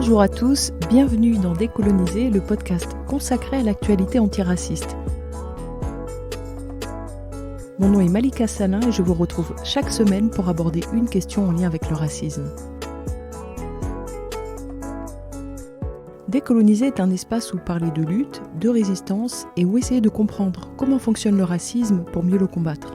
Bonjour à tous, bienvenue dans Décoloniser, le podcast consacré à l'actualité antiraciste. Mon nom est Malika Salin et je vous retrouve chaque semaine pour aborder une question en lien avec le racisme. Décoloniser est un espace où parler de lutte, de résistance et où essayer de comprendre comment fonctionne le racisme pour mieux le combattre.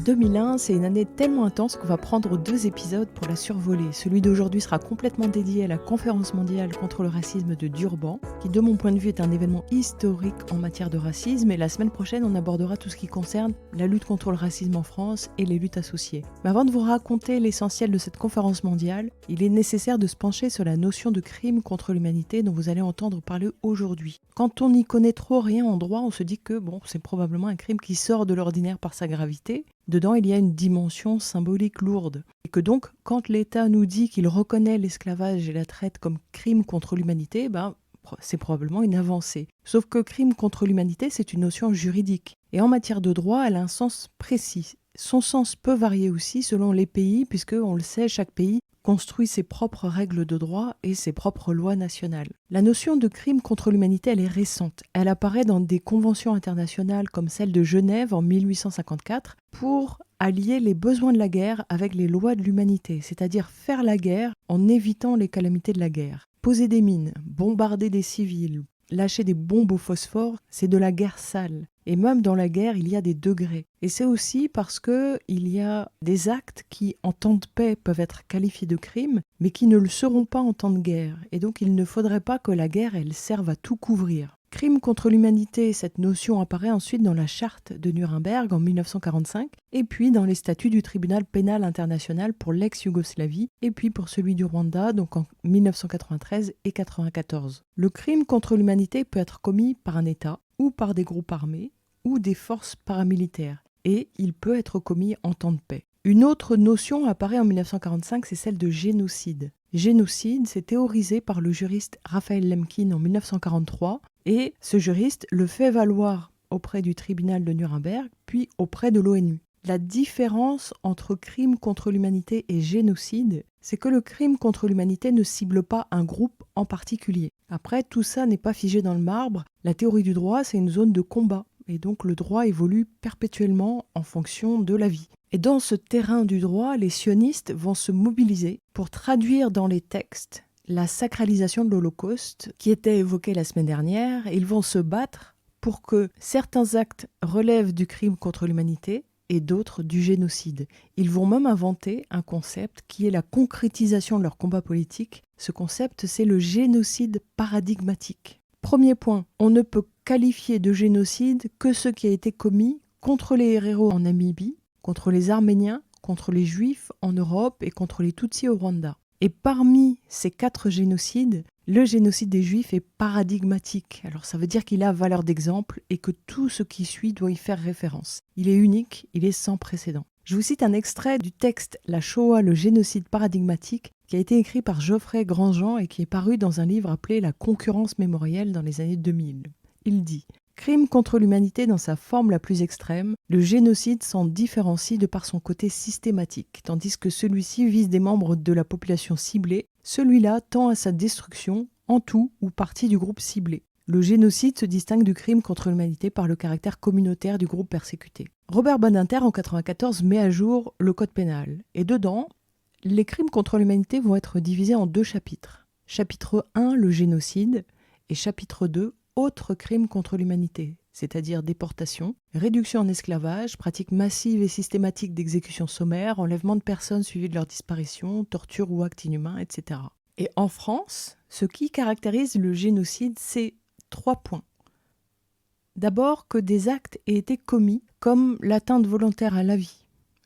« 2001, c'est une année tellement intense qu'on va prendre 2 épisodes pour la survoler. Celui d'aujourd'hui sera complètement dédié à la conférence mondiale contre le racisme de Durban, qui de mon point de vue est un événement historique en matière de racisme, et la semaine prochaine on abordera tout ce qui concerne la lutte contre le racisme en France et les luttes associées. Mais avant de vous raconter l'essentiel de cette conférence mondiale, il est nécessaire de se pencher sur la notion de crime contre l'humanité dont vous allez entendre parler aujourd'hui. Quand on n'y connaît trop rien en droit, on se dit que c'est probablement un crime qui sort de l'ordinaire par sa gravité. Dedans, il y a une dimension symbolique lourde. Et que donc, quand l'État nous dit qu'il reconnaît l'esclavage et la traite comme crime contre l'humanité, c'est probablement une avancée. Sauf que crime contre l'humanité, c'est une notion juridique. Et en matière de droit, elle a un sens précis. Son sens peut varier aussi selon les pays, puisque, on le sait, chaque pays construit ses propres règles de droit et ses propres lois nationales. La notion de crime contre l'humanité, elle est récente. Elle apparaît dans des conventions internationales comme celle de Genève en 1854 pour allier les besoins de la guerre avec les lois de l'humanité, c'est-à-dire faire la guerre en évitant les calamités de la guerre. Poser des mines, bombarder des civils, lâcher des bombes au phosphore, c'est de la guerre sale. Et même dans la guerre, il y a des degrés. Et c'est aussi parce qu'il y a des actes qui, en temps de paix, peuvent être qualifiés de crimes, mais qui ne le seront pas en temps de guerre. Et donc, il ne faudrait pas que la guerre, elle serve à tout couvrir. Crime contre l'humanité, cette notion apparaît ensuite dans la charte de Nuremberg en 1945, et puis dans les statuts du tribunal pénal international pour l'ex-Yougoslavie, et puis pour celui du Rwanda, donc en 1993 et 1994. Le crime contre l'humanité peut être commis par un État, ou par des groupes armés, ou des forces paramilitaires, et il peut être commis en temps de paix. Une autre notion apparaît en 1945, c'est celle de génocide. Génocide, c'est théorisé par le juriste Raphaël Lemkin en 1943, et ce juriste le fait valoir auprès du tribunal de Nuremberg, puis auprès de l'ONU. La différence entre crime contre l'humanité et génocide, c'est que le crime contre l'humanité ne cible pas un groupe en particulier. Après, tout ça n'est pas figé dans le marbre. La théorie du droit, c'est une zone de combat. Et donc le droit évolue perpétuellement en fonction de la vie. Et dans ce terrain du droit, les sionistes vont se mobiliser pour traduire dans les textes la sacralisation de l'Holocauste qui était évoquée la semaine dernière. Et ils vont se battre pour que certains actes relèvent du crime contre l'humanité et d'autres du génocide. Ils vont même inventer un concept qui est la concrétisation de leur combat politique. Ce concept, c'est le génocide paradigmatique. Premier point, on ne peut qualifier de génocide que ce qui a été commis contre les héréros en Namibie, contre les Arméniens, contre les Juifs en Europe et contre les Tutsis au Rwanda. Et parmi ces 4 génocides, le génocide des Juifs est paradigmatique. Alors ça veut dire qu'il a valeur d'exemple et que tout ce qui suit doit y faire référence. Il est unique, il est sans précédent. Je vous cite un extrait du texte « La Shoah, le génocide paradigmatique » qui a été écrit par Geoffrey Grandjean et qui est paru dans un livre appelé « La concurrence mémorielle » dans les années 2000. Il dit « Crime contre l'humanité dans sa forme la plus extrême, le génocide s'en différencie de par son côté systématique, tandis que celui-ci vise des membres de la population ciblée, celui-là tend à sa destruction en tout ou partie du groupe ciblé. Le génocide se distingue du crime contre l'humanité par le caractère communautaire du groupe persécuté. » Robert Badinter, en 1994, met à jour le code pénal. Et dedans, les crimes contre l'humanité vont être divisés en 2 chapitres. Chapitre 1, le génocide, et chapitre 2, autres crimes contre l'humanité, c'est-à-dire déportation, réduction en esclavage, pratique massive et systématique d'exécution sommaire, enlèvement de personnes suivies de leur disparition, torture ou actes inhumains, etc. Et en France, ce qui caractérise le génocide, c'est 3 points. D'abord, que des actes aient été commis, comme l'atteinte volontaire à la vie,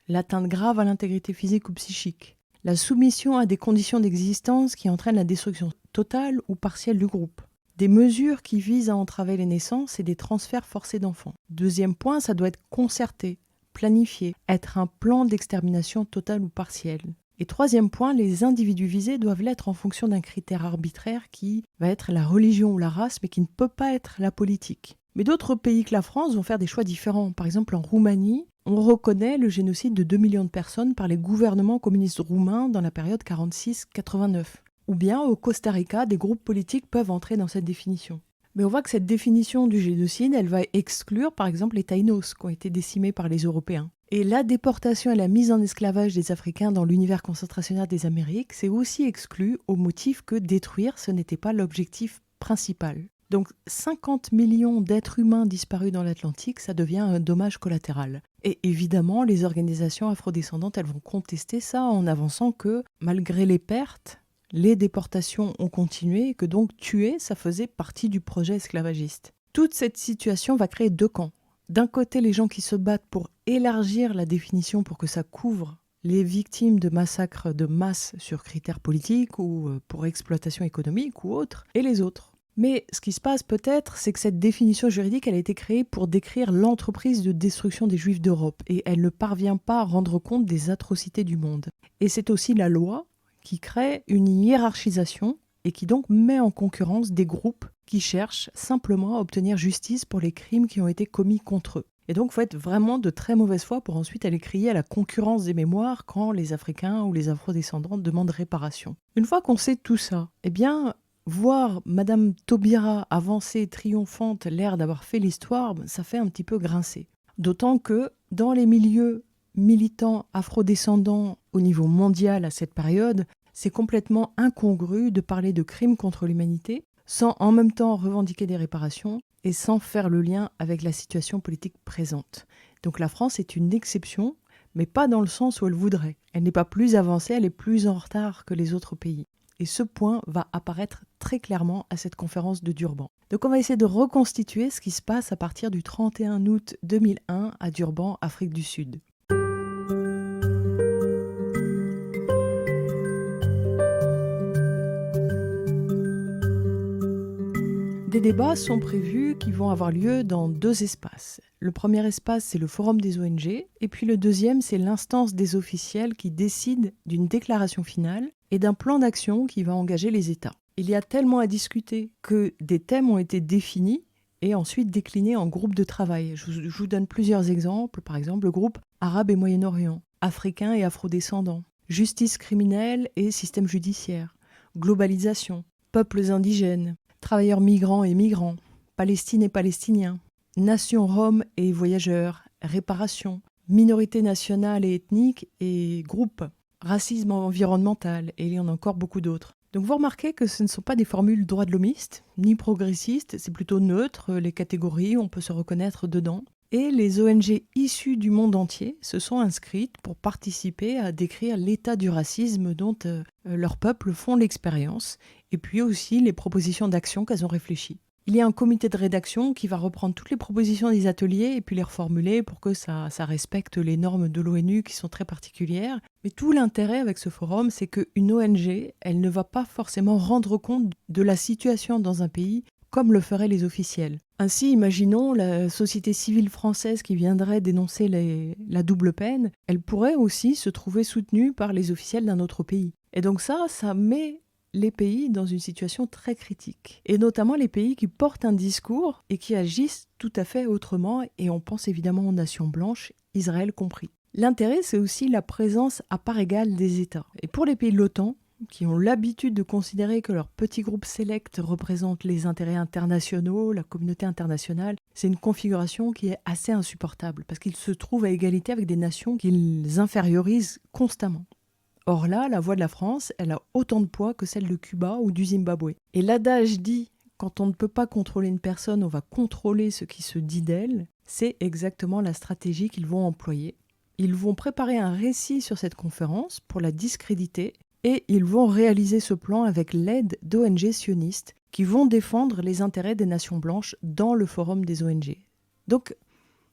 l'atteinte grave à l'intégrité physique ou psychique, la soumission à des conditions d'existence qui entraînent la destruction totale ou partielle du groupe, des mesures qui visent à entraver les naissances et des transferts forcés d'enfants. Deuxième point, ça doit être concerté, planifié, être un plan d'extermination totale ou partielle. Et troisième point, les individus visés doivent l'être en fonction d'un critère arbitraire qui va être la religion ou la race, mais qui ne peut pas être la politique. Mais d'autres pays que la France vont faire des choix différents. Par exemple, en Roumanie, on reconnaît le génocide de 2 millions de personnes par les gouvernements communistes roumains dans la période 46-89. Ou bien au Costa Rica, des groupes politiques peuvent entrer dans cette définition. Mais on voit que cette définition du génocide, elle va exclure par exemple les Taïnos qui ont été décimés par les Européens. Et la déportation et la mise en esclavage des Africains dans l'univers concentrationnaire des Amériques, c'est aussi exclu au motif que détruire, ce n'était pas l'objectif principal. Donc 50 millions d'êtres humains disparus dans l'Atlantique, ça devient un dommage collatéral. Et évidemment, les organisations afrodescendantes, elles vont contester ça en avançant que malgré les pertes, les déportations ont continué et que donc tuer, ça faisait partie du projet esclavagiste. Toute cette situation va créer deux camps. D'un côté, les gens qui se battent pour élargir la définition pour que ça couvre les victimes de massacres de masse sur critères politiques ou pour exploitation économique ou autres, et les autres. Mais ce qui se passe peut-être, c'est que cette définition juridique, elle a été créée pour décrire l'entreprise de destruction des Juifs d'Europe, et elle ne parvient pas à rendre compte des atrocités du monde. Et c'est aussi la loi qui crée une hiérarchisation et qui donc met en concurrence des groupes qui cherchent simplement à obtenir justice pour les crimes qui ont été commis contre eux. Et donc il faut être vraiment de très mauvaise foi pour ensuite aller crier à la concurrence des mémoires quand les Africains ou les Afrodescendants demandent réparation. Une fois qu'on sait tout ça, eh bien, voir Madame Taubira avancer triomphante, l'air d'avoir fait l'histoire, ça fait un petit peu grincer. D'autant que dans les milieux militants afrodescendants au niveau mondial à cette période, c'est complètement incongru de parler de crimes contre l'humanité sans en même temps revendiquer des réparations et sans faire le lien avec la situation politique présente. Donc la France est une exception, mais pas dans le sens où elle voudrait. Elle n'est pas plus avancée, elle est plus en retard que les autres pays. Et ce point va apparaître très clairement à cette conférence de Durban. Donc on va essayer de reconstituer ce qui se passe à partir du 31 août 2001 à Durban, Afrique du Sud. Des débats sont prévus qui vont avoir lieu dans deux espaces. Le premier espace, c'est le forum des ONG, et puis le deuxième, c'est l'instance des officiels qui décide d'une déclaration finale et d'un plan d'action qui va engager les États. Il y a tellement à discuter que des thèmes ont été définis et ensuite déclinés en groupes de travail. Je vous donne plusieurs exemples, par exemple le groupe Arabe et Moyen-Orient, Africains et Afrodescendants, Justice criminelle et système judiciaire, Globalisation, Peuples indigènes, Travailleurs migrants et migrants, Palestine et Palestiniens, Nations roms et voyageurs, Réparation, Minorités nationales et ethniques et groupes, Racisme environnemental, et il y en a encore beaucoup d'autres. Donc vous remarquez que ce ne sont pas des formules droits de l'homiste, ni progressistes, c'est plutôt neutre, les catégories, on peut se reconnaître dedans. Et les ONG issues du monde entier se sont inscrites pour participer à décrire l'état du racisme dont leurs peuples font l'expérience, et puis aussi les propositions d'action qu'elles ont réfléchies. Il y a un comité de rédaction qui va reprendre toutes les propositions des ateliers et puis les reformuler pour que ça respecte les normes de l'ONU qui sont très particulières. Mais tout l'intérêt avec ce forum, c'est qu'une ONG, elle ne va pas forcément rendre compte de la situation dans un pays comme le feraient les officiels. Ainsi, imaginons la société civile française qui viendrait dénoncer la double peine, elle pourrait aussi se trouver soutenue par les officiels d'un autre pays. Et donc ça met les pays dans une situation très critique. Et notamment les pays qui portent un discours et qui agissent tout à fait autrement, et on pense évidemment aux nations blanches, Israël compris. L'intérêt, c'est aussi la présence à part égale des États. Et pour les pays de l'OTAN, qui ont l'habitude de considérer que leur petit groupe sélect représente les intérêts internationaux, la communauté internationale, c'est une configuration qui est assez insupportable, parce qu'ils se trouvent à égalité avec des nations qu'ils infériorisent constamment. Or là, la voix de la France, elle a autant de poids que celle de Cuba ou du Zimbabwe. Et l'adage dit « quand on ne peut pas contrôler une personne, on va contrôler ce qui se dit d'elle », c'est exactement la stratégie qu'ils vont employer. Ils vont préparer un récit sur cette conférence pour la discréditer, et ils vont réaliser ce plan avec l'aide d'ONG sionistes qui vont défendre les intérêts des nations blanches dans le forum des ONG. Donc,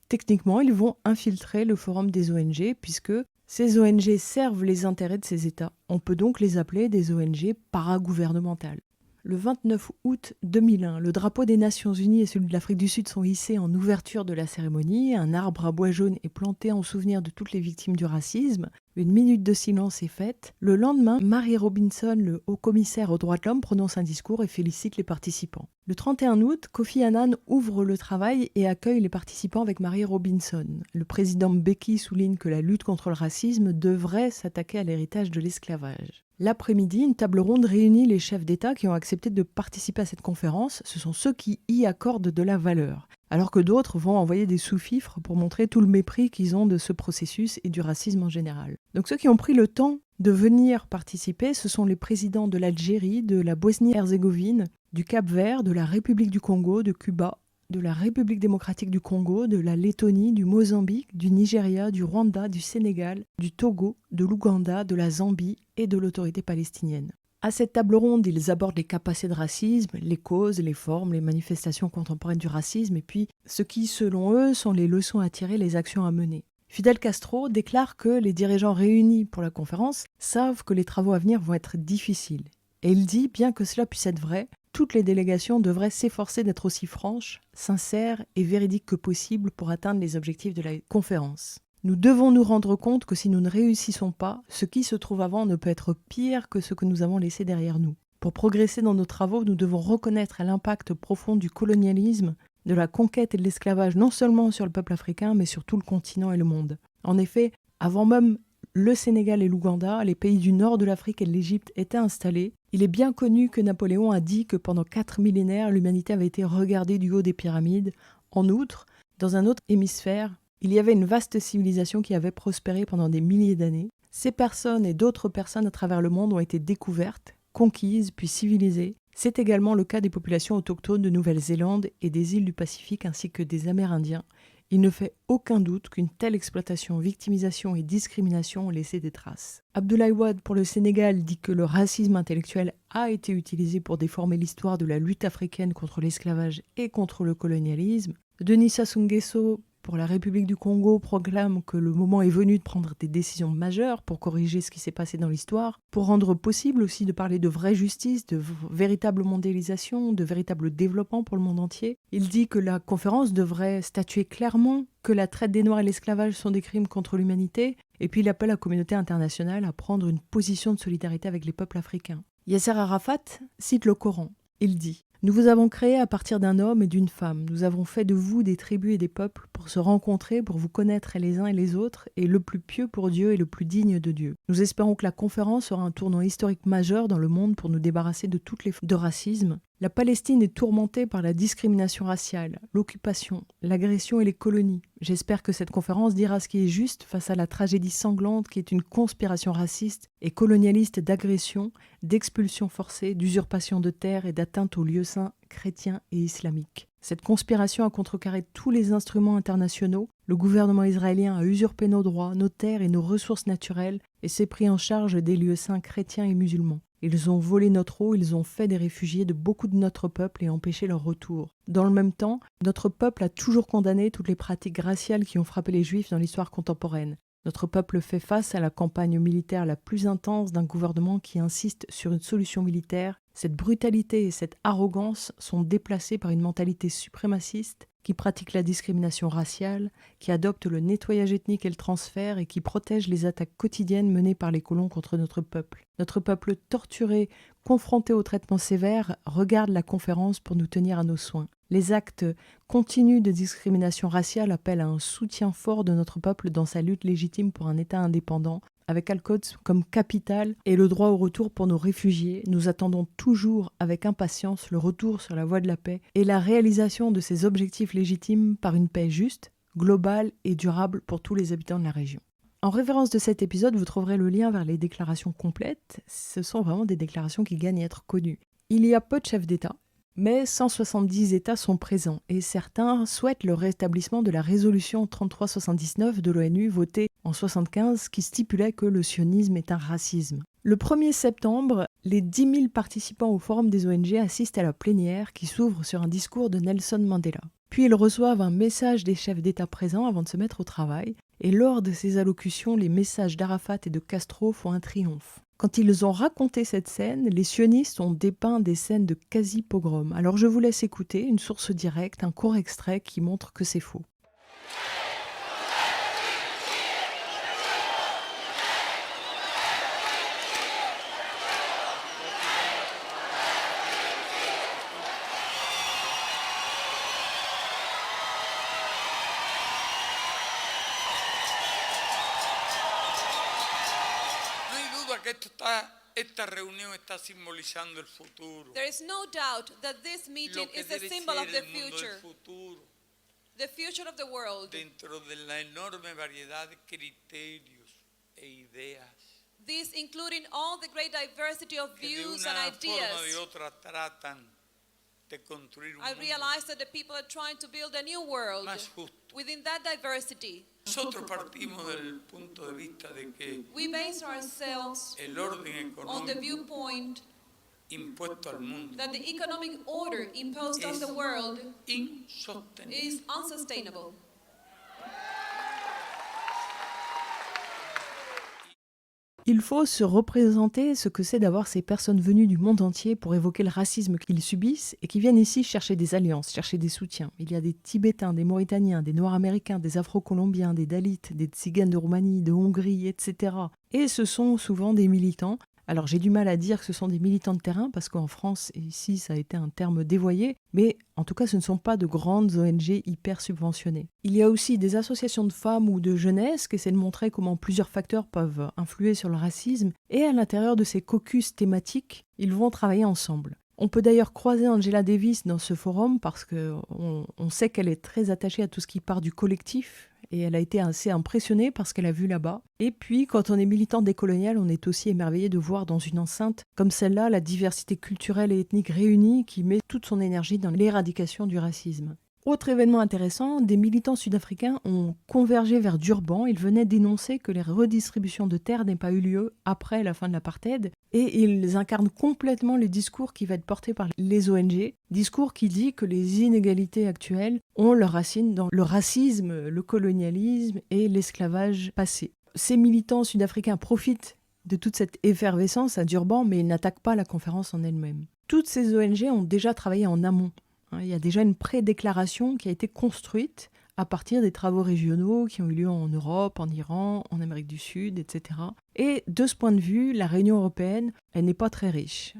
techniquement, ils vont infiltrer le forum des ONG puisque ces ONG servent les intérêts de ces États. On peut donc les appeler des ONG paragouvernementales. Le 29 août 2001, le drapeau des Nations Unies et celui de l'Afrique du Sud sont hissés en ouverture de la cérémonie. Un arbre à bois jaune est planté en souvenir de toutes les victimes du racisme. Une minute de silence est faite. Le lendemain, Mary Robinson, le haut-commissaire aux droits de l'homme, prononce un discours et félicite les participants. Le 31 août, Kofi Annan ouvre le travail et accueille les participants avec Mary Robinson. Le président Mbeki souligne que la lutte contre le racisme devrait s'attaquer à l'héritage de l'esclavage. L'après-midi, une table ronde réunit les chefs d'État qui ont accepté de participer à cette conférence. Ce sont ceux qui y accordent de la valeur, alors que d'autres vont envoyer des sous-fifres pour montrer tout le mépris qu'ils ont de ce processus et du racisme en général. Donc ceux qui ont pris le temps de venir participer, ce sont les présidents de l'Algérie, de la Bosnie-Herzégovine, du Cap-Vert, de la République du Congo, de Cuba, de la République démocratique du Congo, de la Lettonie, du Mozambique, du Nigeria, du Rwanda, du Sénégal, du Togo, de l'Ouganda, de la Zambie et de l'autorité palestinienne. À cette table ronde, ils abordent les capacités de racisme, les causes, les formes, les manifestations contemporaines du racisme et puis ce qui, selon eux, sont les leçons à tirer, les actions à mener. Fidel Castro déclare que les dirigeants réunis pour la conférence savent que les travaux à venir vont être difficiles. Et il dit, bien que cela puisse être vrai, toutes les délégations devraient s'efforcer d'être aussi franches, sincères et véridiques que possible pour atteindre les objectifs de la conférence. Nous devons nous rendre compte que si nous ne réussissons pas, ce qui se trouve avant ne peut être pire que ce que nous avons laissé derrière nous. Pour progresser dans nos travaux, nous devons reconnaître l'impact profond du colonialisme, de la conquête et de l'esclavage non seulement sur le peuple africain, mais sur tout le continent et le monde. En effet, avant même le Sénégal et l'Ouganda, les pays du nord de l'Afrique et de l'Égypte étaient installés. Il est bien connu que Napoléon a dit que pendant 4 millénaires, l'humanité avait été regardée du haut des pyramides. En outre, dans un autre hémisphère, il y avait une vaste civilisation qui avait prospéré pendant des milliers d'années. Ces personnes et d'autres personnes à travers le monde ont été découvertes, conquises, puis civilisées. C'est également le cas des populations autochtones de Nouvelle-Zélande et des îles du Pacifique ainsi que des Amérindiens. Il ne fait aucun doute qu'une telle exploitation, victimisation et discrimination ont laissé des traces. Abdoulaye Wade pour le Sénégal dit que le racisme intellectuel a été utilisé pour déformer l'histoire de la lutte africaine contre l'esclavage et contre le colonialisme. Denis Sassou Nguesso pour la République du Congo proclame que le moment est venu de prendre des décisions majeures pour corriger ce qui s'est passé dans l'histoire, pour rendre possible aussi de parler de vraie justice, de véritable mondialisation, de véritable développement pour le monde entier. Il dit que la conférence devrait statuer clairement que la traite des Noirs et l'esclavage sont des crimes contre l'humanité, et puis il appelle la communauté internationale à prendre une position de solidarité avec les peuples africains. Yasser Arafat cite le Coran. Il dit « Nous vous avons créés à partir d'un homme et d'une femme. Nous avons fait de vous des tribus et des peuples pour se rencontrer, pour vous connaître les uns et les autres, et le plus pieux pour Dieu et le plus digne de Dieu. Nous espérons que la conférence sera un tournant historique majeur dans le monde pour nous débarrasser de toutes les formes de racisme. La Palestine est tourmentée par la discrimination raciale, l'occupation, l'agression et les colonies. J'espère que cette conférence dira ce qui est juste face à la tragédie sanglante qui est une conspiration raciste et colonialiste d'agression, d'expulsion forcée, d'usurpation de terres et d'atteinte aux lieux saints chrétiens et islamiques. Cette conspiration a contrecarré tous les instruments internationaux. Le gouvernement israélien a usurpé nos droits, nos terres et nos ressources naturelles et s'est pris en charge des lieux saints chrétiens et musulmans. Ils ont volé notre eau, ils ont fait des réfugiés de beaucoup de notre peuple et empêché leur retour. Dans le même temps, notre peuple a toujours condamné toutes les pratiques raciales qui ont frappé les Juifs dans l'histoire contemporaine. Notre peuple fait face à la campagne militaire la plus intense d'un gouvernement qui insiste sur une solution militaire. Cette brutalité et cette arrogance sont déplacées par une mentalité suprémaciste qui pratique la discrimination raciale, qui adopte le nettoyage ethnique et le transfert et qui protège les attaques quotidiennes menées par les colons contre notre peuple. Notre peuple torturé, confronté aux traitements sévères, regarde la conférence pour nous tenir à nos soins. Les actes continus de discrimination raciale appellent à un soutien fort de notre peuple dans sa lutte légitime pour un État indépendant, avec Al-Quds comme capitale et le droit au retour pour nos réfugiés. Nous attendons toujours avec impatience le retour sur la voie de la paix et la réalisation de ces objectifs légitimes par une paix juste, globale et durable pour tous les habitants de la région. En référence de cet épisode, vous trouverez le lien vers les déclarations complètes. Ce sont vraiment des déclarations qui gagnent à être connues. Il y a peu de chefs d'État, mais 170 États sont présents et certains souhaitent le rétablissement de la résolution 3379 de l'ONU votée en 1975 qui stipulait que le sionisme est un racisme. Le 1er septembre, les 10 000 participants au Forum des ONG assistent à la plénière qui s'ouvre sur un discours de Nelson Mandela. Puis ils reçoivent un message des chefs d'État présents avant de se mettre au travail. Et lors de ces allocutions, les messages d'Arafat et de Castro font un triomphe. Quand ils ont raconté cette scène, les sionistes ont dépeint des scènes de quasi-pogrom. Alors je vous laisse écouter une source directe, un court extrait qui montre que c'est faux. Esta reunión está simbolizando el futuro. There is no doubt that this meeting Lo que is a debe symbol ser of the el mundo del future, futuro, the future of the world. dentro de la enorme variedad de criterios e ideas This including all the great diversity of que de views una and forma o de ideas. otra tratan de construir un I mundo realize that the people are trying to build a new world más justo. within that diversity. Nosotros partimos del punto de vista de que We base ourselves el orden on the económico viewpoint impuesto al mundo that the economic order imposed on the world insostenible. is unsustainable. Il faut se représenter ce que c'est d'avoir ces personnes venues du monde entier pour évoquer le racisme qu'ils subissent et qui viennent ici chercher des alliances, chercher des soutiens. Il y a des Tibétains, des Mauritaniens, des Noirs-Américains, des Afro-Colombiens, des Dalits, des Tziganes de Roumanie, de Hongrie, etc. Et ce sont souvent des militants. Alors j'ai du mal à dire que ce sont des militants de terrain parce qu'en France, et ici ça a été un terme dévoyé, mais en tout cas ce ne sont pas de grandes ONG hyper subventionnées. Il y a aussi des associations de femmes ou de jeunesse qui essaient de montrer comment plusieurs facteurs peuvent influer sur le racisme et à l'intérieur de ces caucus thématiques, ils vont travailler ensemble. On peut d'ailleurs croiser Angela Davis dans ce forum parce qu'on sait qu'elle est très attachée à tout ce qui part du collectif et elle a été assez impressionnée par ce qu'elle a vu là-bas. Et puis, quand on est militant décolonial, on est aussi émerveillé de voir dans une enceinte comme celle-là la diversité culturelle et ethnique réunie qui met toute son énergie dans l'éradication du racisme. Autre événement intéressant, des militants sud-africains ont convergé vers Durban. Ils venaient dénoncer que les redistributions de terres n'aient pas eu lieu après la fin de l'apartheid. Et ils incarnent complètement le discours qui va être porté par les ONG. Discours qui dit que les inégalités actuelles ont leurs racines dans le racisme, le colonialisme et l'esclavage passé. Ces militants sud-africains profitent de toute cette effervescence à Durban, mais ils n'attaquent pas la conférence en elle-même. Toutes ces ONG ont déjà travaillé en amont. Il y a déjà une prédéclaration qui a été construite à partir des travaux régionaux qui ont eu lieu en Europe, en Iran, en Amérique du Sud, etc. Et de ce point de vue, la Réunion européenne, elle n'est pas très riche.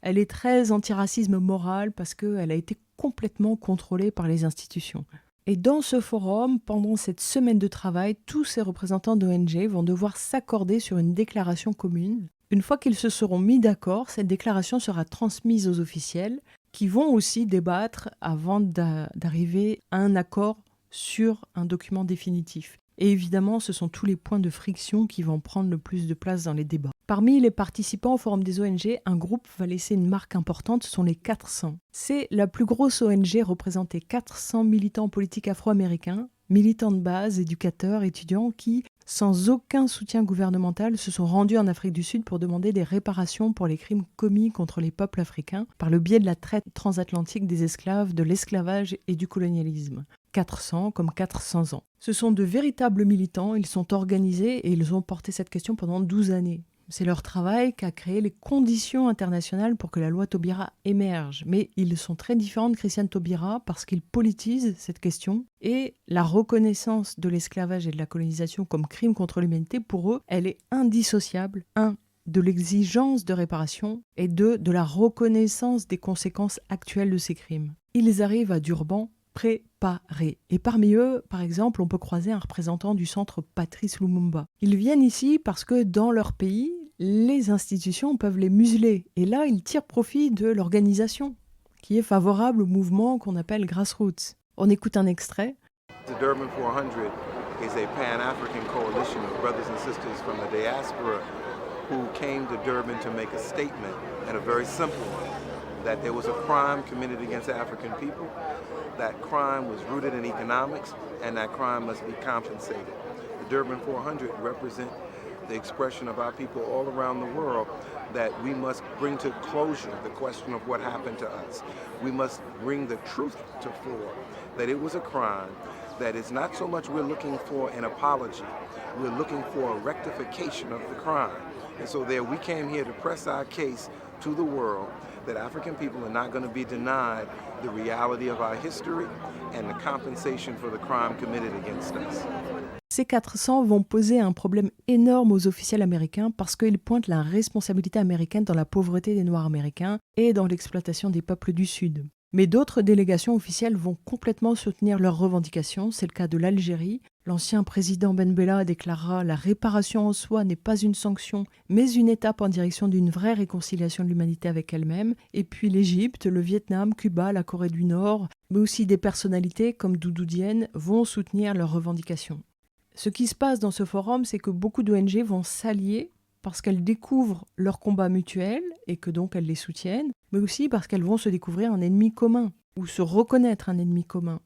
Elle est très anti-racisme moral parce qu'elle a été complètement contrôlée par les institutions. Et dans ce forum, pendant cette semaine de travail, tous ces représentants d'ONG vont devoir s'accorder sur une déclaration commune. Une fois qu'ils se seront mis d'accord, cette déclaration sera transmise aux officiels qui vont aussi débattre avant d'arriver à un accord sur un document définitif. Et évidemment, ce sont tous les points de friction qui vont prendre le plus de place dans les débats. Parmi les participants au Forum des ONG, un groupe va laisser une marque importante, ce sont les 400. C'est la plus grosse ONG représentée, 400 militants politiques afro-américains, militants de base, éducateurs, étudiants qui, sans aucun soutien gouvernemental, se sont rendus en Afrique du Sud pour demander des réparations pour les crimes commis contre les peuples africains par le biais de la traite transatlantique des esclaves, de l'esclavage et du colonialisme. 400 comme 400 ans. Ce sont de véritables militants, ils sont organisés et ils ont porté cette question pendant 12 années. C'est leur travail qui a créé les conditions internationales pour que la loi Taubira émerge. Mais ils sont très différents de Christiane Taubira parce qu'ils politisent cette question et la reconnaissance de l'esclavage et de la colonisation comme crime contre l'humanité, pour eux, elle est indissociable. De l'exigence de réparation et de la reconnaissance des conséquences actuelles de ces crimes. Ils arrivent à Durban préparés. Et parmi eux, par exemple, on peut croiser un représentant du centre Patrice Lumumba. Ils viennent ici parce que dans leur pays, les institutions peuvent les museler. Et là, ils tirent profit de l'organisation qui est favorable au mouvement qu'on appelle Grassroots. On écoute un extrait. The Durban 400 is a Pan-African coalition of brothers and sisters from the diaspora who came to Durban to make a statement, and a very simple one, that there was a crime committed against African people, that crime was rooted in economics, and that crime must be compensated. The Durban 400 represent the expression of our people all around the world that we must bring to closure the question of what happened to us. We must bring the truth to fore, that it was a crime, that it's not so much we're looking for an apology, we're looking for a rectification of the crime. And so there we came here to press our case to the world that African people are not going to be denied the reality of our history and the compensation for the crime committed against us. Ces 400 vont poser un problème énorme aux officiels américains parce qu'ils pointent la responsabilité américaine dans la pauvreté des Noirs américains et dans l'exploitation des peuples du Sud. Mais d'autres délégations officielles vont complètement soutenir leurs revendications. C'est le cas de l'Algérie. L'ancien président Ben Bella déclarera « La réparation en soi n'est pas une sanction, mais une étape en direction d'une vraie réconciliation de l'humanité avec elle-même ». Et puis l'Égypte, le Vietnam, Cuba, la Corée du Nord, mais aussi des personnalités comme Doudou Diène vont soutenir leurs revendications. Ce qui se passe dans ce forum, c'est que beaucoup d'ONG vont s'allier parce qu'elles découvrent leurs combats mutuels et que donc elles les soutiennent, mais aussi parce qu'elles vont se découvrir un ennemi commun ou se reconnaître un ennemi commun.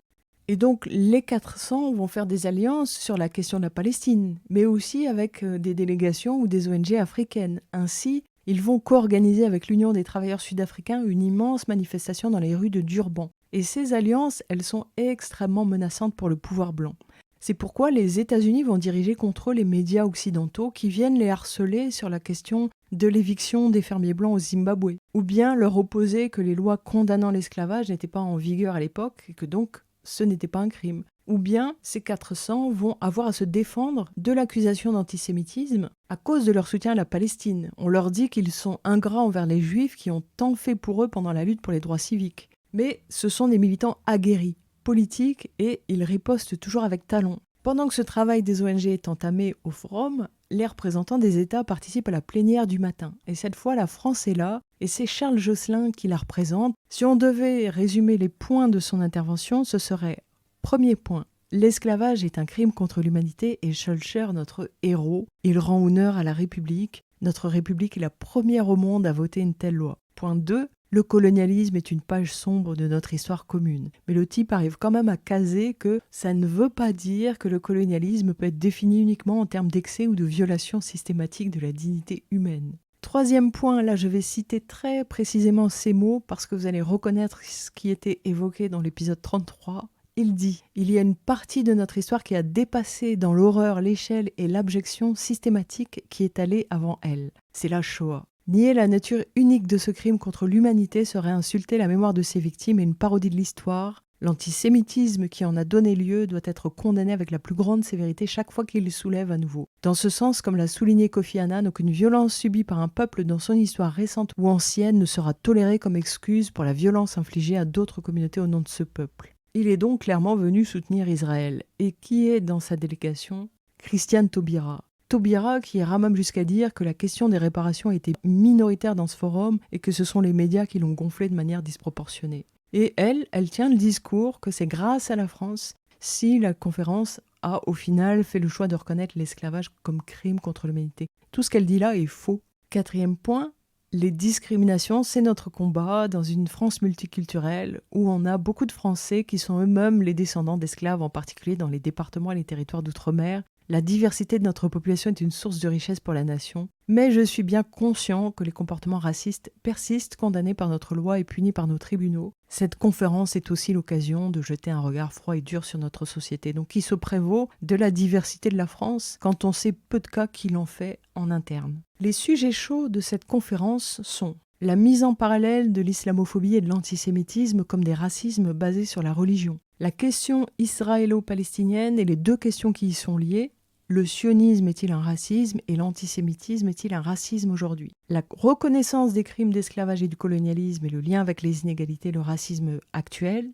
Et donc les 400 vont faire des alliances sur la question de la Palestine, mais aussi avec des délégations ou des ONG africaines. Ainsi, ils vont co-organiser avec l'Union des travailleurs sud-africains une immense manifestation dans les rues de Durban. Et ces alliances, elles sont extrêmement menaçantes pour le pouvoir blanc. C'est pourquoi les États-Unis vont diriger contre eux les médias occidentaux qui viennent les harceler sur la question de l'éviction des fermiers blancs au Zimbabwe, ou bien leur opposer que les lois condamnant l'esclavage n'étaient pas en vigueur à l'époque et que donc ce n'était pas un crime. Ou bien ces 400 vont avoir à se défendre de l'accusation d'antisémitisme à cause de leur soutien à la Palestine. On leur dit qu'ils sont ingrats envers les Juifs qui ont tant fait pour eux pendant la lutte pour les droits civiques. Mais ce sont des militants aguerris, politiques, et ils ripostent toujours avec talent. Pendant que ce travail des ONG est entamé au forum, les représentants des États participent à la plénière du matin. Et cette fois, la France est là, et c'est Charles Josselin qui la représente. Si on devait résumer les points de son intervention, ce serait: premier point, l'esclavage est un crime contre l'humanité et Schœlcher, notre héros, il rend honneur à la République. Notre République est la première au monde à voter une telle loi. Point 2, le colonialisme est une page sombre de notre histoire commune. Mais le type arrive quand même à caser que ça ne veut pas dire que le colonialisme peut être défini uniquement en termes d'excès ou de violation systématique de la dignité humaine. Troisième point, là je vais citer très précisément ces mots parce que vous allez reconnaître ce qui était évoqué dans l'épisode 33. Il dit « Il y a une partie de notre histoire qui a dépassé dans l'horreur, l'échelle et l'abjection systématique qui est allée avant elle. C'est la Shoah. Nier la nature unique de ce crime contre l'humanité serait insulter la mémoire de ses victimes et une parodie de l'histoire. L'antisémitisme qui en a donné lieu doit être condamné avec la plus grande sévérité chaque fois qu'il le soulève à nouveau. Dans ce sens, comme l'a souligné Kofi Annan, aucune violence subie par un peuple dans son histoire récente ou ancienne ne sera tolérée comme excuse pour la violence infligée à d'autres communautés au nom de ce peuple. » Il est donc clairement venu soutenir Israël. Et qui est dans sa délégation ? Christiane Taubira. Taubira qui ira même jusqu'à dire que la question des réparations était minoritaire dans ce forum et que ce sont les médias qui l'ont gonflé de manière disproportionnée. Et elle tient le discours que c'est grâce à la France si la conférence a au final fait le choix de reconnaître l'esclavage comme crime contre l'humanité. Tout ce qu'elle dit là est faux. Quatrième point, les discriminations, c'est notre combat dans une France multiculturelle où on a beaucoup de Français qui sont eux-mêmes les descendants d'esclaves, en particulier dans les départements et les territoires d'outre-mer. La diversité de notre population est une source de richesse pour la nation, mais je suis bien conscient que les comportements racistes persistent, condamnés par notre loi et punis par nos tribunaux. Cette conférence est aussi l'occasion de jeter un regard froid et dur sur notre société, donc qui se prévaut de la diversité de la France quand on sait peu de cas qu'il en fait en interne. Les sujets chauds de cette conférence sont la mise en parallèle de l'islamophobie et de l'antisémitisme comme des racismes basés sur la religion, la question israélo-palestinienne et les deux questions qui y sont liées. Le sionisme est-il un racisme et l'antisémitisme est-il un racisme aujourd'hui ? La reconnaissance des crimes d'esclavage et du colonialisme et le lien avec les inégalités et le racisme actuel.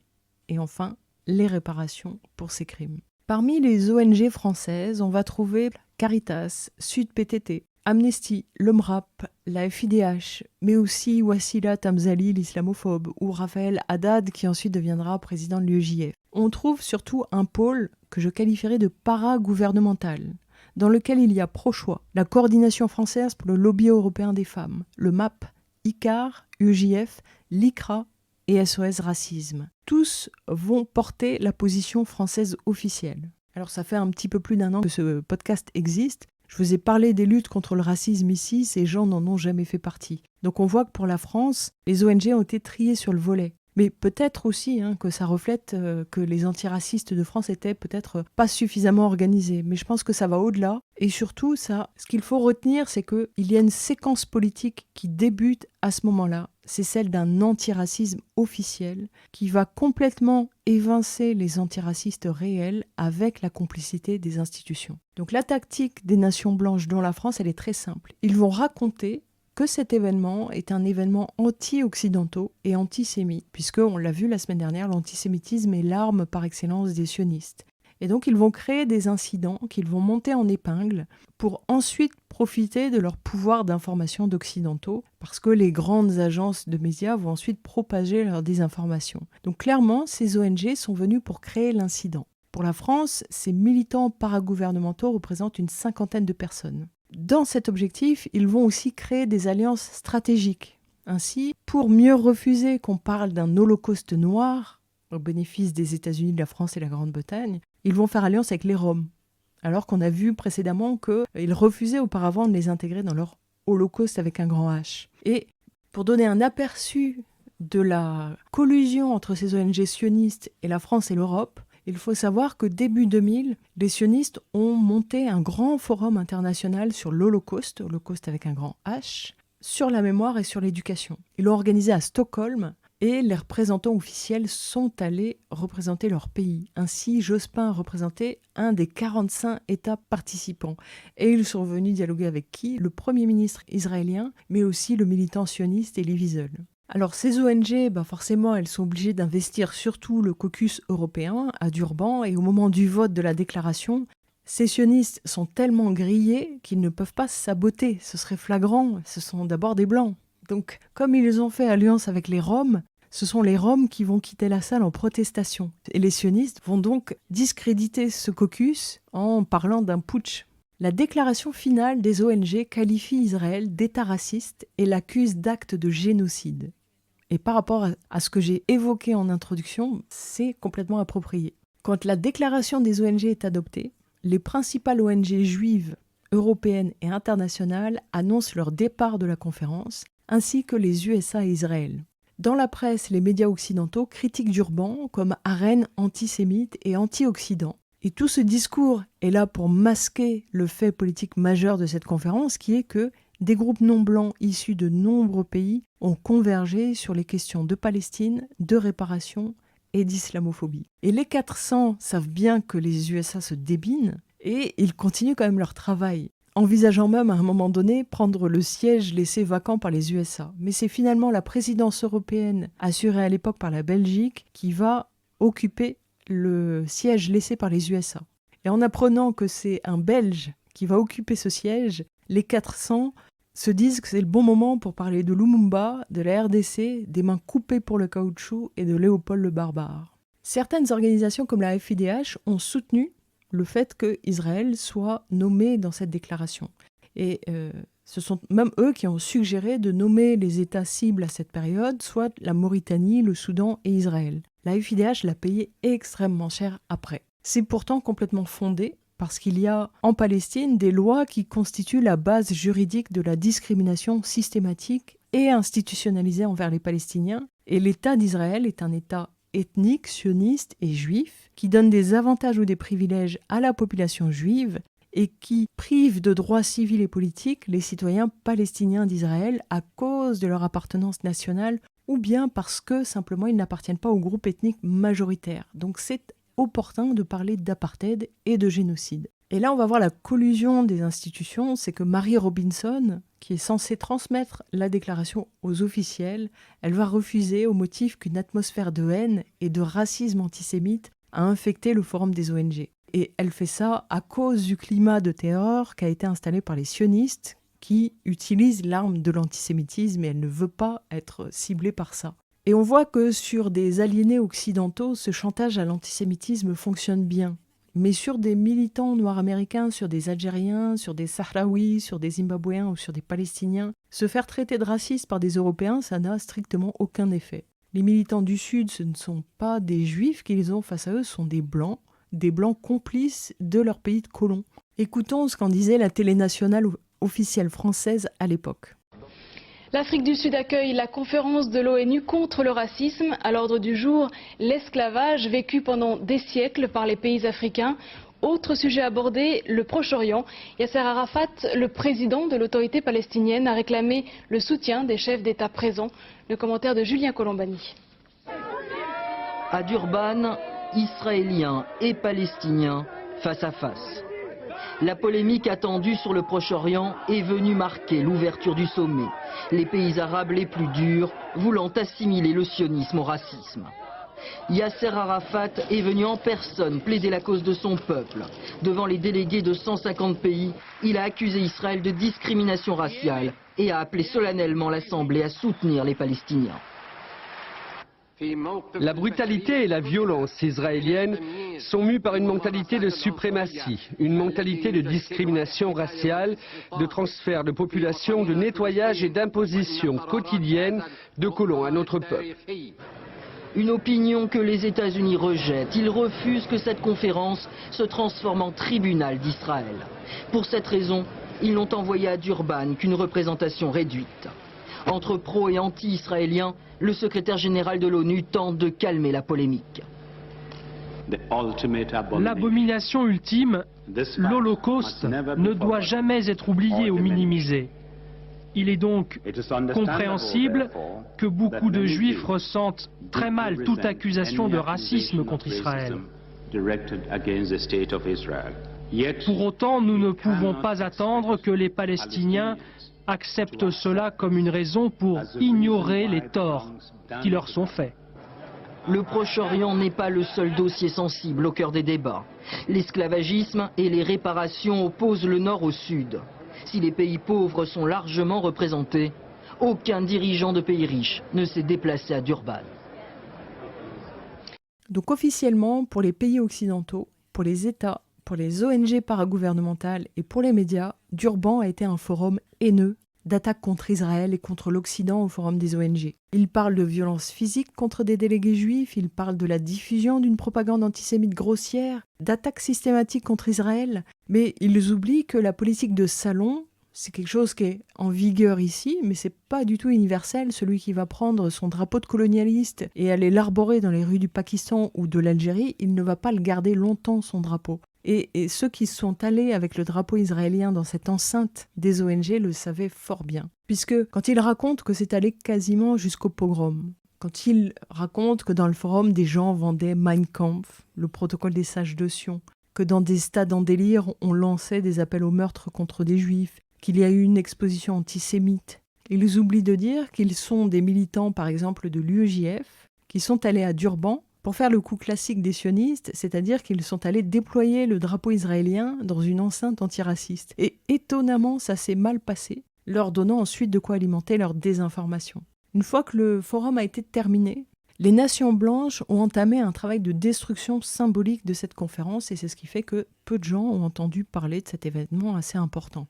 Et enfin, les réparations pour ces crimes. Parmi les ONG françaises, on va trouver Caritas, Sud PTT, Amnesty, le MRAP, la FIDH, mais aussi Wassila Tamzali, l'islamophobe, ou Raphaël Haddad qui ensuite deviendra président de l'UEJF. On trouve surtout un pôle que je qualifierais de para-gouvernemental, dans lequel il y a Pro-Choix, la coordination française pour le lobby européen des femmes, le MAP, ICAR, UEJF, l'ICRA et SOS Racisme. Tous vont porter la position française officielle. Alors ça fait un petit peu plus d'1 an que ce podcast existe. Je vous ai parlé des luttes contre le racisme ici, ces gens n'en ont jamais fait partie. Donc on voit que pour la France, les ONG ont été triées sur le volet. Mais peut-être aussi que ça reflète que les antiracistes de France étaient peut-être pas suffisamment organisés. Mais je pense que ça va au-delà. Et surtout, ce qu'il faut retenir, c'est qu'il y a une séquence politique qui débute à ce moment-là. C'est celle d'un antiracisme officiel qui va complètement évincer les antiracistes réels avec la complicité des institutions. Donc la tactique des nations blanches, dont la France, elle est très simple. Ils vont raconter que cet événement est un événement anti-occidentaux et antisémite, puisque, on l'a vu la semaine dernière, l'antisémitisme est l'arme par excellence des sionistes. Et donc ils vont créer des incidents qu'ils vont monter en épingle pour ensuite profiter de leur pouvoir d'information d'occidentaux, parce que les grandes agences de médias vont ensuite propager leur désinformation. Donc clairement, ces ONG sont venues pour créer l'incident. Pour la France, ces militants paragouvernementaux représentent une 50aine de personnes. Dans cet objectif, ils vont aussi créer des alliances stratégiques. Ainsi, pour mieux refuser qu'on parle d'un holocauste noir, au bénéfice des États-Unis, de la France et de la Grande-Bretagne, ils vont faire alliance avec les Roms. Alors qu'on a vu précédemment qu'ils refusaient auparavant de les intégrer dans leur holocauste avec un grand H. Et pour donner un aperçu de la collusion entre ces ONG sionistes et la France et l'Europe, il faut savoir que début 2000, les sionistes ont monté un grand forum international sur l'Holocauste, Holocauste avec un grand H, sur la mémoire et sur l'éducation. Ils l'ont organisé à Stockholm et les représentants officiels sont allés représenter leur pays. Ainsi, Jospin a représenté un des 45 États participants. Et ils sont venus dialoguer avec qui ? Le Premier ministre israélien, mais aussi le militant sioniste Elie Wiesel. Alors ces ONG, forcément, elles sont obligées d'investir surtout le caucus européen à Durban, et au moment du vote de la déclaration, ces sionistes sont tellement grillés qu'ils ne peuvent pas se saboter, ce serait flagrant, ce sont d'abord des Blancs. Donc comme ils ont fait alliance avec les Roms, ce sont les Roms qui vont quitter la salle en protestation. Et les sionistes vont donc discréditer ce caucus en parlant d'un putsch. La déclaration finale des ONG qualifie Israël d'État raciste et l'accuse d'actes de génocide. Et par rapport à ce que j'ai évoqué en introduction, c'est complètement approprié. Quand la déclaration des ONG est adoptée, les principales ONG juives, européennes et internationales annoncent leur départ de la conférence, ainsi que les USA et Israël. Dans la presse, les médias occidentaux critiquent Durban comme arène antisémite et anti-occident. Et tout ce discours est là pour masquer le fait politique majeur de cette conférence, qui est que des groupes non blancs issus de nombreux pays ont convergé sur les questions de Palestine, de réparation et d'islamophobie. Et les 400 savent bien que les USA se débinent et ils continuent quand même leur travail, envisageant même à un moment donné prendre le siège laissé vacant par les USA. Mais c'est finalement la présidence européenne, assurée à l'époque par la Belgique, qui va occuper le siège laissé par les USA. Et en apprenant que c'est un Belge qui va occuper ce siège, les 400 se disent que c'est le bon moment pour parler de Lumumba, de la RDC, des mains coupées pour le caoutchouc et de Léopold le Barbare. Certaines organisations comme la FIDH ont soutenu le fait qu'Israël soit nommé dans cette déclaration. Et ce sont même eux qui ont suggéré de nommer les États cibles à cette période, soit la Mauritanie, le Soudan et Israël. La FIDH l'a payé extrêmement cher après. C'est pourtant complètement fondé, parce qu'il y a en Palestine des lois qui constituent la base juridique de la discrimination systématique et institutionnalisée envers les Palestiniens. Et l'État d'Israël est un État ethnique, sioniste et juif, qui donne des avantages ou des privilèges à la population juive et qui prive de droits civils et politiques les citoyens palestiniens d'Israël à cause de leur appartenance nationale ou bien parce que simplement ils n'appartiennent pas au groupe ethnique majoritaire. Donc c'est opportun de parler d'apartheid et de génocide. Et là, on va voir la collusion des institutions, c'est que Mary Robinson, qui est censée transmettre la déclaration aux officiels, elle va refuser au motif qu'une atmosphère de haine et de racisme antisémite a infecté le forum des ONG. Et elle fait ça à cause du climat de terreur qui a été installé par les sionistes qui utilisent l'arme de l'antisémitisme et elle ne veut pas être ciblée par ça. Et on voit que sur des aliénés occidentaux, ce chantage à l'antisémitisme fonctionne bien. Mais sur des militants noirs américains, sur des Algériens, sur des Sahraouis, sur des Zimbabwéens ou sur des Palestiniens, se faire traiter de raciste par des Européens, ça n'a strictement aucun effet. Les militants du Sud, ce ne sont pas des Juifs qu'ils ont face à eux, ce sont des Blancs complices de leur pays de colons. Écoutons ce qu'en disait la télé nationale officielle française à l'époque. L'Afrique du Sud accueille la conférence de l'ONU contre le racisme. À l'ordre du jour, l'esclavage vécu pendant des siècles par les pays africains. Autre sujet abordé, le Proche-Orient. Yasser Arafat, le président de l'autorité palestinienne, a réclamé le soutien des chefs d'État présents. Le commentaire de Julien Colombani. À Durban, Israéliens et Palestiniens face à face. La polémique attendue sur le Proche-Orient est venue marquer l'ouverture du sommet. Les pays arabes les plus durs voulant assimiler le sionisme au racisme. Yasser Arafat est venu en personne plaider la cause de son peuple. Devant les délégués de 150 pays, il a accusé Israël de discrimination raciale et a appelé solennellement l'Assemblée à soutenir les Palestiniens. La brutalité et la violence israéliennes sont mues par une mentalité de suprématie, une mentalité de discrimination raciale, de transfert de population, de nettoyage et d'imposition quotidienne de colons à notre peuple. Une opinion que les États-Unis rejettent. Ils refusent que cette conférence se transforme en tribunal d'Israël. Pour cette raison, ils n'ont envoyé à Durban qu'une représentation réduite. Entre pro et anti-israéliens, le secrétaire général de l'ONU tente de calmer la polémique. L'abomination ultime, l'Holocauste, ne doit jamais être oublié ou minimisé. Il est donc compréhensible que beaucoup de Juifs ressentent très mal toute accusation de racisme contre Israël. Pour autant, nous ne pouvons pas attendre que les Palestiniens acceptent cela comme une raison pour ignorer les torts qui leur sont faits. Le Proche-Orient n'est pas le seul dossier sensible au cœur des débats. L'esclavagisme et les réparations opposent le Nord au Sud. Si les pays pauvres sont largement représentés, aucun dirigeant de pays riches ne s'est déplacé à Durban. Donc officiellement, pour les pays occidentaux, pour les États, pour les ONG paragouvernementales et pour les médias, Durban a été un forum haineux d'attaques contre Israël et contre l'Occident au forum des ONG. Il parle de violences physiques contre des délégués juifs, il parle de la diffusion d'une propagande antisémite grossière, d'attaques systématiques contre Israël, mais ils oublient que la politique de salon, c'est quelque chose qui est en vigueur ici, mais c'est pas du tout universel. Celui qui va prendre son drapeau de colonialiste et aller l'arborer dans les rues du Pakistan ou de l'Algérie, il ne va pas le garder longtemps, son drapeau. Et ceux qui sont allés avec le drapeau israélien dans cette enceinte des ONG le savaient fort bien. Puisque quand ils racontent que c'est allé quasiment jusqu'au pogrom, quand ils racontent que dans le forum des gens vendaient Mein Kampf, le protocole des sages de Sion, que dans des stades en délire on lançait des appels au meurtre contre des juifs, qu'il y a eu une exposition antisémite, ils oublient de dire qu'ils sont des militants par exemple de l'UEJF qui sont allés à Durban pour faire le coup classique des sionistes, c'est-à-dire qu'ils sont allés déployer le drapeau israélien dans une enceinte antiraciste. Et étonnamment, ça s'est mal passé, leur donnant ensuite de quoi alimenter leur désinformation. Une fois que le forum a été terminé, les nations blanches ont entamé un travail de destruction symbolique de cette conférence, et c'est ce qui fait que peu de gens ont entendu parler de cet événement assez important.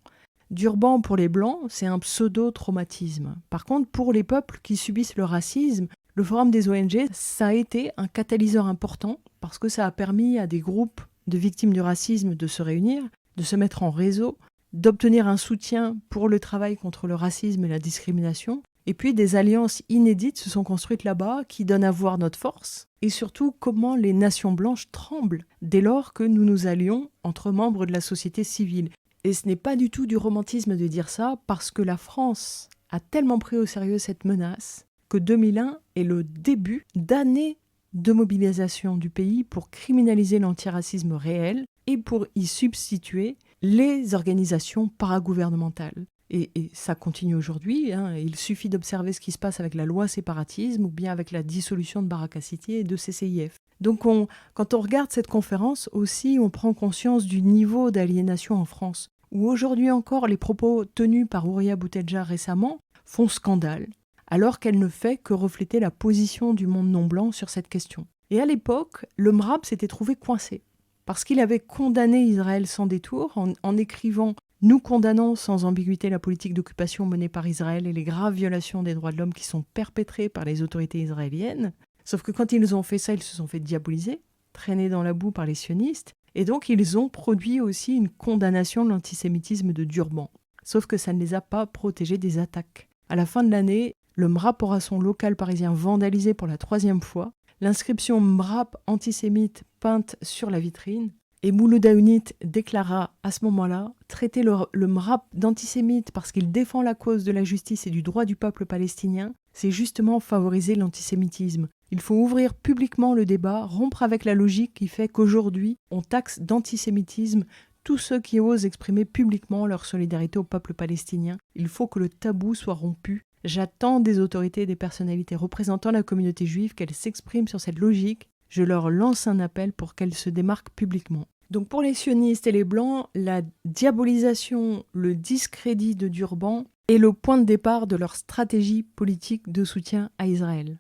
Durban, pour les Blancs, c'est un pseudo-traumatisme. Par contre, pour les peuples qui subissent le racisme, le forum des ONG, ça a été un catalyseur important parce que ça a permis à des groupes de victimes du racisme de se réunir, de se mettre en réseau, d'obtenir un soutien pour le travail contre le racisme et la discrimination. Et puis des alliances inédites se sont construites là-bas qui donnent à voir notre force et surtout comment les nations blanches tremblent dès lors que nous nous allions entre membres de la société civile. Et ce n'est pas du tout du romantisme de dire ça parce que la France a tellement pris au sérieux cette menace que 2001 est le début d'années de mobilisation du pays pour criminaliser l'antiracisme réel et pour y substituer les organisations paragouvernementales. Et ça continue aujourd'hui, hein. Il suffit d'observer ce qui se passe avec la loi séparatisme ou bien avec la dissolution de Baraka City et de CCIF. Donc quand on regarde cette conférence aussi, on prend conscience du niveau d'aliénation en France, où aujourd'hui encore les propos tenus par Ouria Boutedja récemment font scandale, alors qu'elle ne fait que refléter la position du monde non blanc sur cette question. Et à l'époque, le MRAP s'était trouvé coincé, parce qu'il avait condamné Israël sans détour en écrivant « Nous condamnons sans ambiguïté la politique d'occupation menée par Israël et les graves violations des droits de l'homme qui sont perpétrées par les autorités israéliennes ». Sauf que quand ils ont fait ça, ils se sont fait diaboliser, traînés dans la boue par les sionistes, et donc ils ont produit aussi une condamnation de l'antisémitisme de Durban. Sauf que ça ne les a pas protégés des attaques. À la fin de l'année, le MRAP aura son local parisien vandalisé pour la 3e fois, l'inscription MRAP antisémite peinte sur la vitrine, et Mouloud Aounit déclara à ce moment-là traiter le MRAP d'antisémite parce qu'il défend la cause de la justice et du droit du peuple palestinien, c'est justement favoriser l'antisémitisme. Il faut ouvrir publiquement le débat, rompre avec la logique qui fait qu'aujourd'hui, on taxe d'antisémitisme tous ceux qui osent exprimer publiquement leur solidarité au peuple palestinien. Il faut que le tabou soit rompu. J'attends des autorités et des personnalités représentant la communauté juive qu'elles s'expriment sur cette logique. Je leur lance un appel pour qu'elles se démarquent publiquement. Donc pour les sionistes et les blancs, la diabolisation, le discrédit de Durban est le point de départ de leur stratégie politique de soutien à Israël.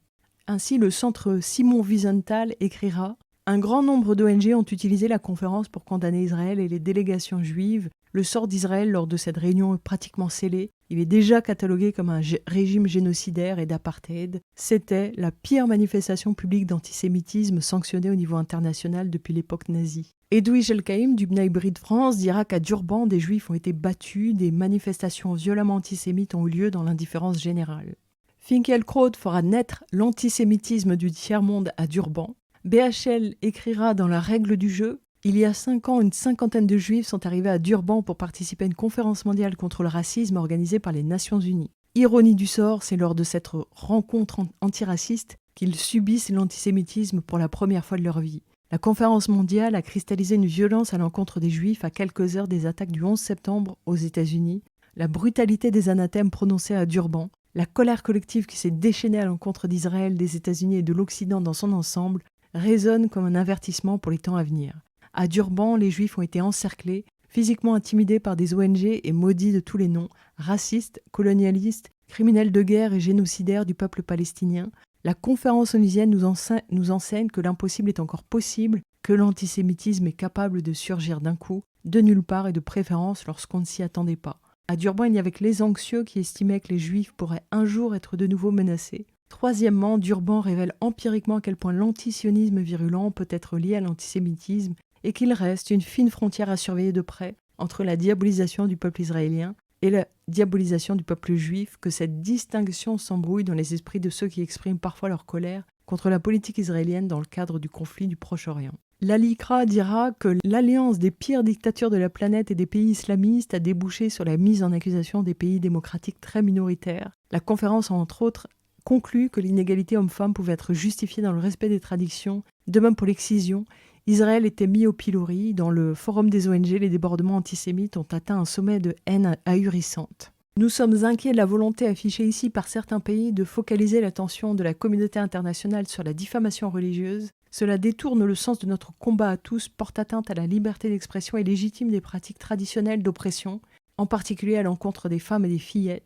Ainsi, le centre Simon Wiesenthal écrira « Un grand nombre d'ONG ont utilisé la conférence pour condamner Israël et les délégations juives. Le sort d'Israël lors de cette réunion est pratiquement scellé. Il est déjà catalogué comme un régime génocidaire et d'apartheid. C'était la pire manifestation publique d'antisémitisme sanctionnée au niveau international depuis l'époque nazie. » Edwige Elkaïm du Bnei Brit France dira qu'à Durban, des juifs ont été battus, des manifestations violemment antisémites ont eu lieu dans l'indifférence générale. Finkielkraut fera naître l'antisémitisme du tiers-monde à Durban. BHL écrira dans La règle du jeu « Il y a 5 ans, une 50aine de juifs sont arrivés à Durban pour participer à une conférence mondiale contre le racisme organisée par les Nations Unies. Ironie du sort, c'est lors de cette rencontre antiraciste qu'ils subissent l'antisémitisme pour la première fois de leur vie. La conférence mondiale a cristallisé une violence à l'encontre des Juifs à quelques heures des attaques du 11 septembre aux États-Unis, la brutalité des anathèmes prononcés à Durban, la colère collective qui s'est déchaînée à l'encontre d'Israël, des États-Unis et de l'Occident dans son ensemble, résonne comme un avertissement pour les temps à venir. À Durban, les Juifs ont été encerclés, physiquement intimidés par des ONG et maudits de tous les noms, racistes, colonialistes, criminels de guerre et génocidaires du peuple palestinien. La conférence onusienne nous enseigne que l'impossible est encore possible, que l'antisémitisme est capable de surgir d'un coup, de nulle part et de préférence lorsqu'on ne s'y attendait pas. À Durban, il n'y avait que les anxieux qui estimaient que les Juifs pourraient un jour être de nouveau menacés. Troisièmement, Durban révèle empiriquement à quel point l'antisionisme virulent peut être lié à l'antisémitisme et qu'il reste une fine frontière à surveiller de près entre la diabolisation du peuple israélien et la diabolisation du peuple juif, que cette distinction s'embrouille dans les esprits de ceux qui expriment parfois leur colère contre la politique israélienne dans le cadre du conflit du Proche-Orient. L'Alikra dira que l'alliance des pires dictatures de la planète et des pays islamistes a débouché sur la mise en accusation des pays démocratiques très minoritaires. La conférence a entre autres conclut que l'inégalité homme-femme pouvait être justifiée dans le respect des traditions, de même pour l'excision. Israël était mis au pilori. Dans le forum des ONG, les débordements antisémites ont atteint un sommet de haine ahurissante. Nous sommes inquiets de la volonté affichée ici par certains pays de focaliser l'attention de la communauté internationale sur la diffamation religieuse. Cela détourne le sens de notre combat à tous, porte atteinte à la liberté d'expression et légitime des pratiques traditionnelles d'oppression, en particulier à l'encontre des femmes et des fillettes.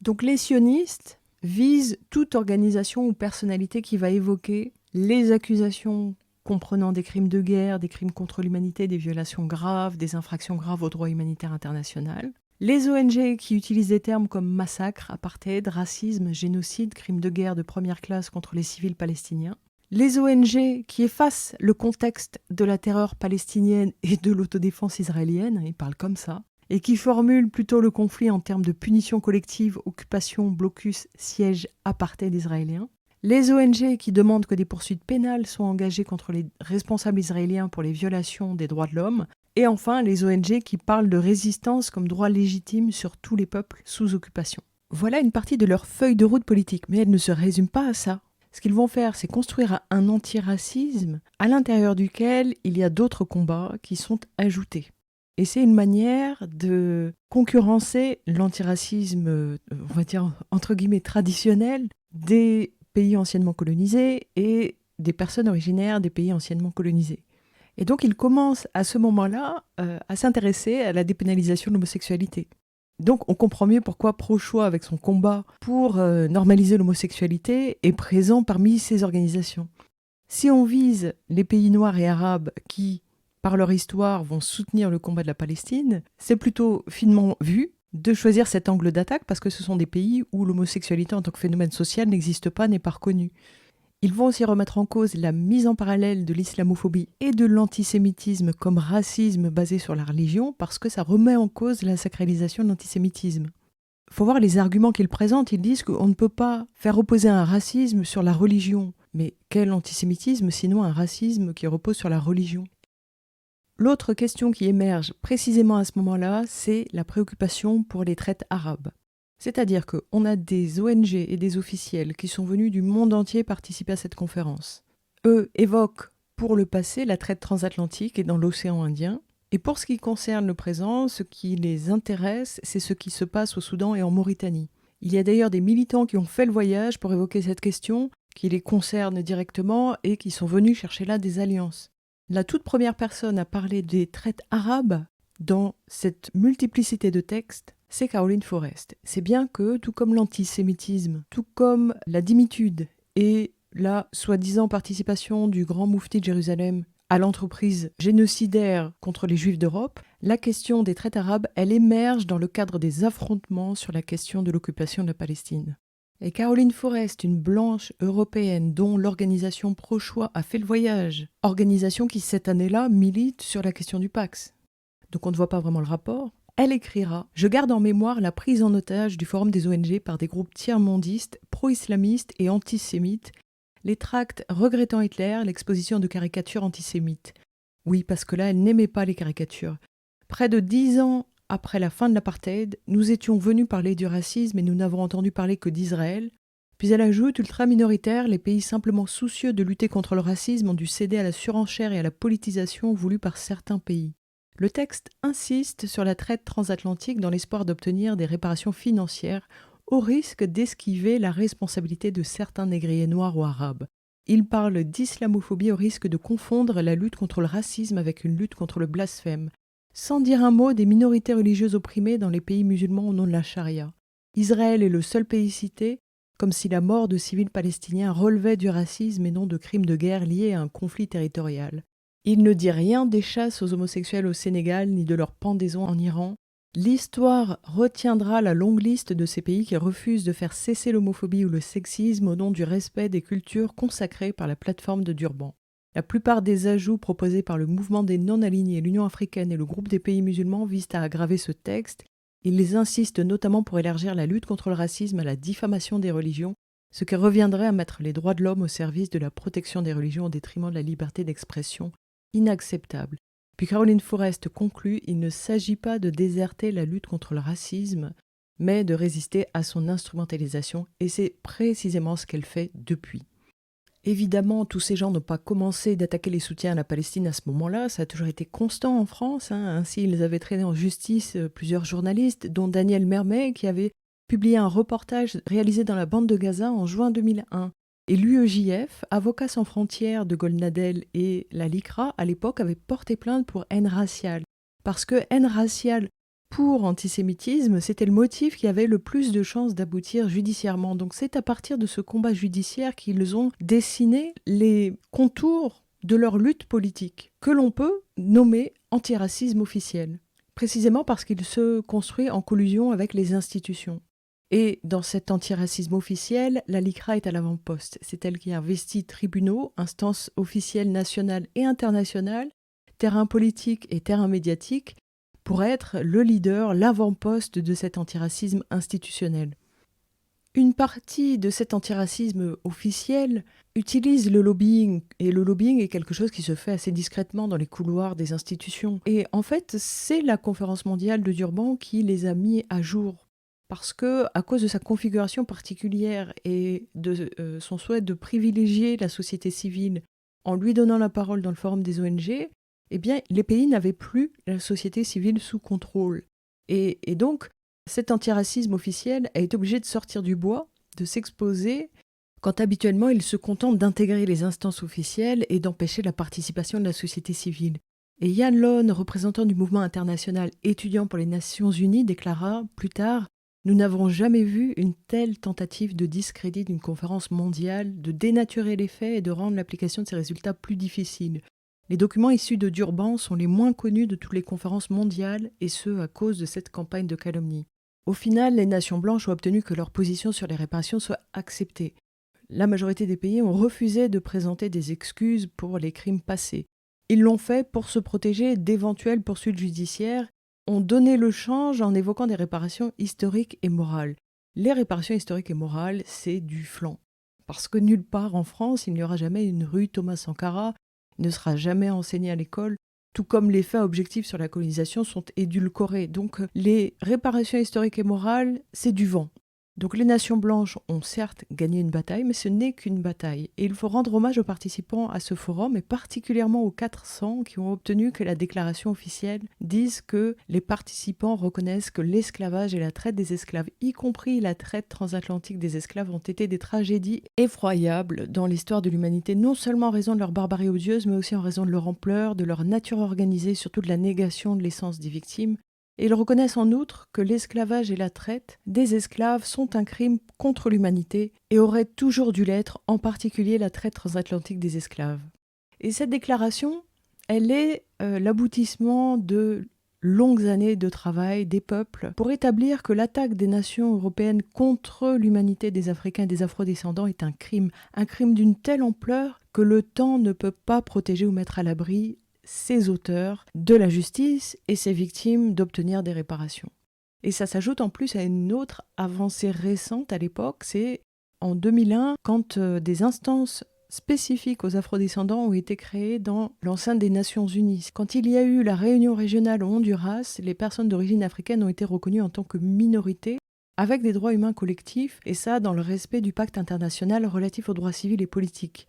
Donc les sionistes visent toute organisation ou personnalité qui va évoquer les accusations comprenant des crimes de guerre, des crimes contre l'humanité, des violations graves, des infractions graves au droit humanitaire international. Les ONG qui utilisent des termes comme massacre, apartheid, racisme, génocide, crimes de guerre de première classe contre les civils palestiniens. Les ONG qui effacent le contexte de la terreur palestinienne et de l'autodéfense israélienne, ils parlent comme ça, et qui formulent plutôt le conflit en termes de punition collective, occupation, blocus, siège, apartheid israélien. Les ONG qui demandent que des poursuites pénales soient engagées contre les responsables israéliens pour les violations des droits de l'homme. Et enfin, les ONG qui parlent de résistance comme droit légitime sur tous les peuples sous occupation. Voilà une partie de leur feuille de route politique, mais elle ne se résume pas à ça. Ce qu'ils vont faire, c'est construire un antiracisme à l'intérieur duquel il y a d'autres combats qui sont ajoutés. Et c'est une manière de concurrencer l'antiracisme, on va dire entre guillemets traditionnel, des pays anciennement colonisés et des personnes originaires des pays anciennement colonisés. Et donc ils commencent à ce moment-là à s'intéresser à la dépénalisation de l'homosexualité. Donc on comprend mieux pourquoi Pro-Choix, avec son combat pour normaliser l'homosexualité, est présent parmi ces organisations. Si on vise les pays noirs et arabes qui, par leur histoire, vont soutenir le combat de la Palestine, c'est plutôt finement vu de choisir cet angle d'attaque parce que ce sont des pays où l'homosexualité en tant que phénomène social n'existe pas, n'est pas reconnue. Ils vont aussi remettre en cause la mise en parallèle de l'islamophobie et de l'antisémitisme comme racisme basé sur la religion parce que ça remet en cause la sacralisation de l'antisémitisme. faut voir les arguments qu'ils présentent. Ils disent qu'on ne peut pas faire opposer un racisme sur la religion. Mais quel antisémitisme sinon un racisme qui repose sur la religion? L'autre question qui émerge précisément à ce moment-là, c'est la préoccupation pour les traites arabes. C'est-à-dire qu'on a des ONG et des officiels qui sont venus du monde entier participer à cette conférence. Eux évoquent pour le passé la traite transatlantique et dans l'océan Indien. Et pour ce qui concerne le présent, ce qui les intéresse, c'est ce qui se passe au Soudan et en Mauritanie. Il y a d'ailleurs des militants qui ont fait le voyage pour évoquer cette question, qui les concerne directement et qui sont venus chercher là des alliances. La toute première personne à parler des traites arabes dans cette multiplicité de textes, c'est Caroline Forrest. C'est bien que, tout comme l'antisémitisme, tout comme la dimitude et la soi-disant participation du grand moufti de Jérusalem à l'entreprise génocidaire contre les Juifs d'Europe, la question des traites arabes, elle émerge dans le cadre des affrontements sur la question de l'occupation de la Palestine. Et Caroline Forrest, une blanche européenne dont l'organisation Pro-Choix a fait le voyage, organisation qui cette année-là milite sur la question du Pax. Donc on ne voit pas vraiment le rapport. Elle écrira « Je garde en mémoire la prise en otage du Forum des ONG par des groupes tiers-mondistes, pro-islamistes et antisémites, les tracts regrettant Hitler, l'exposition de caricatures antisémites. » Oui, parce que là, elle n'aimait pas les caricatures. Près de 10 ans après la fin de l'apartheid, nous étions venus parler du racisme et nous n'avons entendu parler que d'Israël. Puis elle ajoute, ultra-minoritaires, les pays simplement soucieux de lutter contre le racisme ont dû céder à la surenchère et à la politisation voulue par certains pays. Le texte insiste sur la traite transatlantique dans l'espoir d'obtenir des réparations financières au risque d'esquiver la responsabilité de certains négriers noirs ou arabes. Il parle d'islamophobie au risque de confondre la lutte contre le racisme avec une lutte contre le blasphème, sans dire un mot des minorités religieuses opprimées dans les pays musulmans au nom de la charia. Israël est le seul pays cité, comme si la mort de civils palestiniens relevait du racisme et non de crimes de guerre liés à un conflit territorial. Il ne dit rien des chasses aux homosexuels au Sénégal ni de leur pendaison en Iran. L'histoire retiendra la longue liste de ces pays qui refusent de faire cesser l'homophobie ou le sexisme au nom du respect des cultures consacrées par la plateforme de Durban. La plupart des ajouts proposés par le mouvement des non-alignés, l'Union africaine et le groupe des pays musulmans visent à aggraver ce texte. Ils insistent notamment pour élargir la lutte contre le racisme à la diffamation des religions, ce qui reviendrait à mettre les droits de l'homme au service de la protection des religions au détriment de la liberté d'expression. Inacceptable. Puis Caroline Forrest conclut, il ne s'agit pas de déserter la lutte contre le racisme, mais de résister à son instrumentalisation, et c'est précisément ce qu'elle fait depuis. Évidemment, tous ces gens n'ont pas commencé d'attaquer les soutiens à la Palestine à ce moment-là, ça a toujours été constant en France, Ainsi ils avaient traîné en justice plusieurs journalistes, dont Daniel Mermet, qui avait publié un reportage réalisé dans la bande de Gaza en juin 2001. Et l'UEJF, Avocats sans frontières de Golnadel et la LICRA, à l'époque, avaient porté plainte pour haine raciale. Parce que haine raciale pour antisémitisme, c'était le motif qui avait le plus de chances d'aboutir judiciairement. Donc c'est à partir de ce combat judiciaire qu'ils ont dessiné les contours de leur lutte politique, que l'on peut nommer antiracisme officiel. Précisément parce qu'il se construit en collusion avec les institutions. Et dans cet antiracisme officiel, la LICRA est à l'avant-poste. C'est elle qui a investi tribunaux, instances officielles nationales et internationales, terrain politique et terrain médiatique, pour être le leader, l'avant-poste de cet antiracisme institutionnel. Une partie de cet antiracisme officiel utilise le lobbying, et le lobbying est quelque chose qui se fait assez discrètement dans les couloirs des institutions. Et en fait, c'est la conférence mondiale de Durban qui les a mis à jour. Parce que, à cause de sa configuration particulière et de son souhait de privilégier la société civile en lui donnant la parole dans le forum des ONG, eh bien, les pays n'avaient plus la société civile sous contrôle. Et donc, cet antiracisme officiel a été obligé de sortir du bois, de s'exposer, quand habituellement il se contente d'intégrer les instances officielles et d'empêcher la participation de la société civile. Et Yann Lone, représentant du mouvement international étudiant pour les Nations Unies, déclara plus tard « Nous n'avons jamais vu une telle tentative de discrédit d'une conférence mondiale, de dénaturer les faits et de rendre l'application de ces résultats plus difficile. Les documents issus de Durban sont les moins connus de toutes les conférences mondiales, et ce à cause de cette campagne de calomnie. Au final, les nations blanches ont obtenu que leur position sur les réparations soit acceptée. La majorité des pays ont refusé de présenter des excuses pour les crimes passés. Ils l'ont fait pour se protéger d'éventuelles poursuites judiciaires ont donné le change en évoquant des réparations historiques et morales. Les réparations historiques et morales, c'est du flan. Parce que nulle part en France, il n'y aura jamais une rue Thomas Sankara, il ne sera jamais enseigné à l'école, tout comme les faits objectifs sur la colonisation sont édulcorés. Donc les réparations historiques et morales, c'est du vent. Donc les nations blanches ont certes gagné une bataille, mais ce n'est qu'une bataille. Et il faut rendre hommage aux participants à ce forum, et particulièrement aux 400 qui ont obtenu que la déclaration officielle dise que les participants reconnaissent que l'esclavage et la traite des esclaves, y compris la traite transatlantique des esclaves, ont été des tragédies effroyables dans l'histoire de l'humanité, non seulement en raison de leur barbarie odieuse, mais aussi en raison de leur ampleur, de leur nature organisée, surtout de la négation de l'essence des victimes. Et ils reconnaissent en outre que l'esclavage et la traite des esclaves sont un crime contre l'humanité et auraient toujours dû l'être, en particulier la traite transatlantique des esclaves. Et cette déclaration, elle est l'aboutissement de longues années de travail des peuples pour établir que l'attaque des nations européennes contre l'humanité des Africains et des Afro-descendants est un crime d'une telle ampleur que le temps ne peut pas protéger ou mettre à l'abri ses auteurs de la justice et ses victimes d'obtenir des réparations. Et ça s'ajoute en plus à une autre avancée récente à l'époque, c'est en 2001, quand des instances spécifiques aux afrodescendants ont été créées dans l'enceinte des Nations Unies. Quand il y a eu la réunion régionale au Honduras, les personnes d'origine africaine ont été reconnues en tant que minorité avec des droits humains collectifs, et ça dans le respect du pacte international relatif aux droits civils et politiques.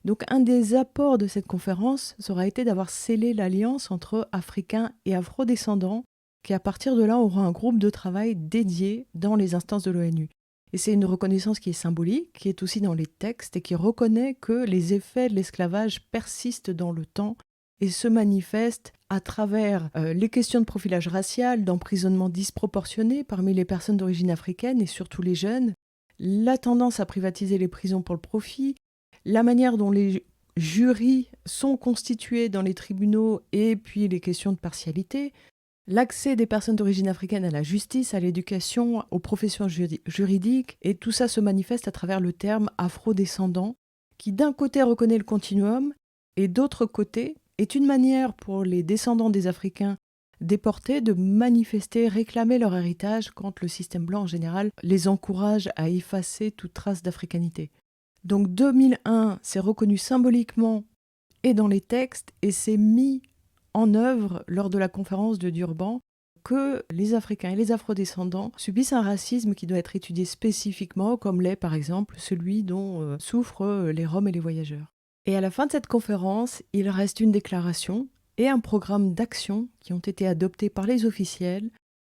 Donc un des apports de cette conférence aura été d'avoir scellé l'alliance entre Africains et Afro-descendants qui à partir de là aura un groupe de travail dédié dans les instances de l'ONU. Et c'est une reconnaissance qui est symbolique, qui est aussi dans les textes et qui reconnaît que les effets de l'esclavage persistent dans le temps et se manifestent à travers les questions de profilage racial, d'emprisonnement disproportionné parmi les personnes d'origine africaine et surtout les jeunes, la tendance à privatiser les prisons pour le profit, la manière dont les jurys sont constitués dans les tribunaux et puis les questions de partialité, l'accès des personnes d'origine africaine à la justice, à l'éducation, aux professions juridiques, et tout ça se manifeste à travers le terme afro-descendant, qui d'un côté reconnaît le continuum, et d'autre côté est une manière pour les descendants des Africains déportés de manifester, réclamer leur héritage quand le système blanc en général les encourage à effacer toute trace d'africanité. Donc 2001, c'est reconnu symboliquement et dans les textes, et c'est mis en œuvre lors de la conférence de Durban que les Africains et les Afrodescendants subissent un racisme qui doit être étudié spécifiquement, comme l'est par exemple celui dont souffrent les Roms et les voyageurs. Et à la fin de cette conférence, il reste une déclaration et un programme d'action qui ont été adoptés par les officiels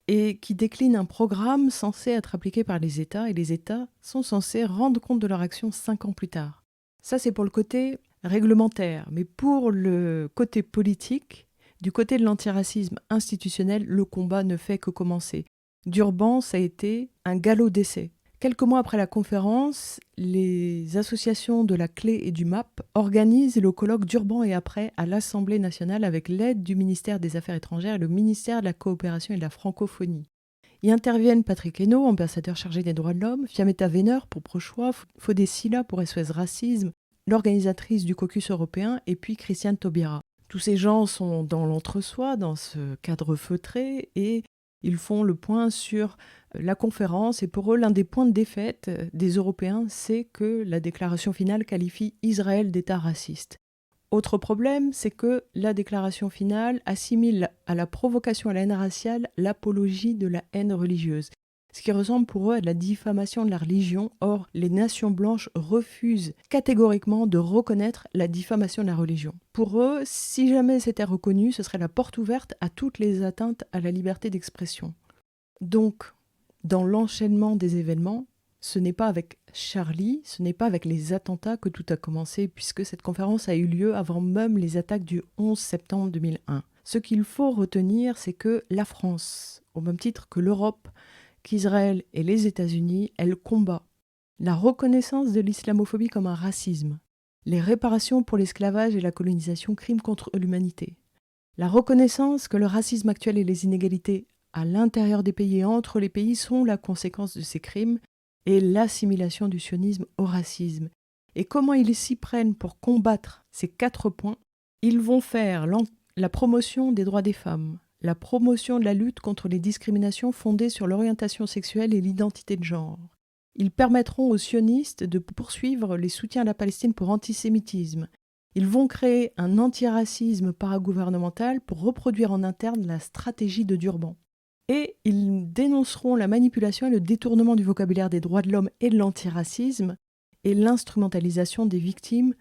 et qui décline un programme censé être appliqué par les États, et les États sont censés rendre compte de leur action 5 ans plus tard. Ça, c'est pour le côté réglementaire, mais pour le côté politique, du côté de l'antiracisme institutionnel, le combat ne fait que commencer. Durban, ça a été un galop d'essai. Quelques mois après la conférence, les associations de la Clé et du MAP organisent le colloque Durban et après à l'Assemblée nationale avec l'aide du ministère des Affaires étrangères et le ministère de la Coopération et de la Francophonie. Y interviennent Patrick Hénault, ambassadeur chargé des droits de l'homme, Fiametta Weiner pour Prochoix, Fodé Silla pour SOS Racisme, l'organisatrice du caucus européen et puis Christiane Taubira. Tous ces gens sont dans l'entre-soi, dans ce cadre feutré, et ils font le point sur la conférence. Et pour eux, l'un des points de défaite des Européens, c'est que la déclaration finale qualifie Israël d'État raciste. Autre problème, c'est que la déclaration finale assimile à la provocation à la haine raciale l'apologie de la haine religieuse, ce qui ressemble pour eux à de la diffamation de la religion. Or, les nations blanches refusent catégoriquement de reconnaître la diffamation de la religion. Pour eux, si jamais c'était reconnu, ce serait la porte ouverte à toutes les atteintes à la liberté d'expression. Donc, dans l'enchaînement des événements, ce n'est pas avec Charlie, ce n'est pas avec les attentats que tout a commencé, puisque cette conférence a eu lieu avant même les attaques du 11 septembre 2001. Ce qu'il faut retenir, c'est que la France, au même titre que l'Europe, qu'Israël et les États-Unis, elle combat la reconnaissance de l'islamophobie comme un racisme, les réparations pour l'esclavage et la colonisation, crimes contre l'humanité, la reconnaissance que le racisme actuel et les inégalités à l'intérieur des pays et entre les pays sont la conséquence de ces crimes, et l'assimilation du sionisme au racisme. Et comment ils s'y prennent pour combattre ces 4 points? Ils vont faire la promotion des droits des femmes, la promotion de la lutte contre les discriminations fondées sur l'orientation sexuelle et l'identité de genre. Ils permettront aux sionistes de poursuivre les soutiens à la Palestine pour antisémitisme. Ils vont créer un antiracisme paragouvernemental pour reproduire en interne la stratégie de Durban. Et ils dénonceront la manipulation et le détournement du vocabulaire des droits de l'homme et de l'antiracisme et l'instrumentalisation des victimes.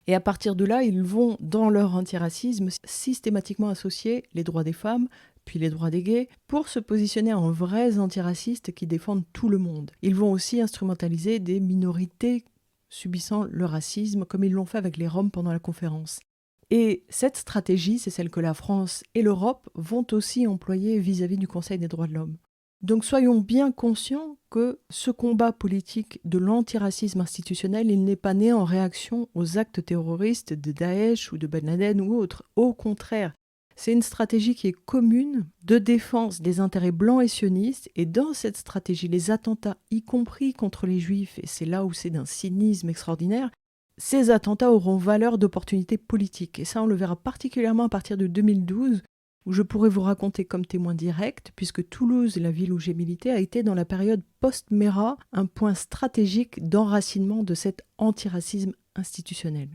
Et à partir de là, ils vont, dans leur antiracisme, systématiquement associer les droits des femmes, puis les droits des gays, pour se positionner en vrais antiracistes qui défendent tout le monde. Ils vont aussi instrumentaliser des minorités subissant le racisme, comme ils l'ont fait avec les Roms pendant la conférence. Et cette stratégie, c'est celle que la France et l'Europe vont aussi employer vis-à-vis du Conseil des droits de l'homme. Donc soyons bien conscients que ce combat politique de l'antiracisme institutionnel, il n'est pas né en réaction aux actes terroristes de Daesh ou de Ben Laden ou autres. Au contraire, c'est une stratégie qui est commune de défense des intérêts blancs et sionistes. Et dans cette stratégie, les attentats, y compris contre les Juifs, et c'est là où c'est d'un cynisme extraordinaire, ces attentats auront valeur d'opportunité politique. Et ça, on le verra particulièrement à partir de 2012, où je pourrais vous raconter comme témoin direct, puisque Toulouse, la ville où j'ai milité, a été dans la période post-Mera un point stratégique d'enracinement de cet antiracisme institutionnel.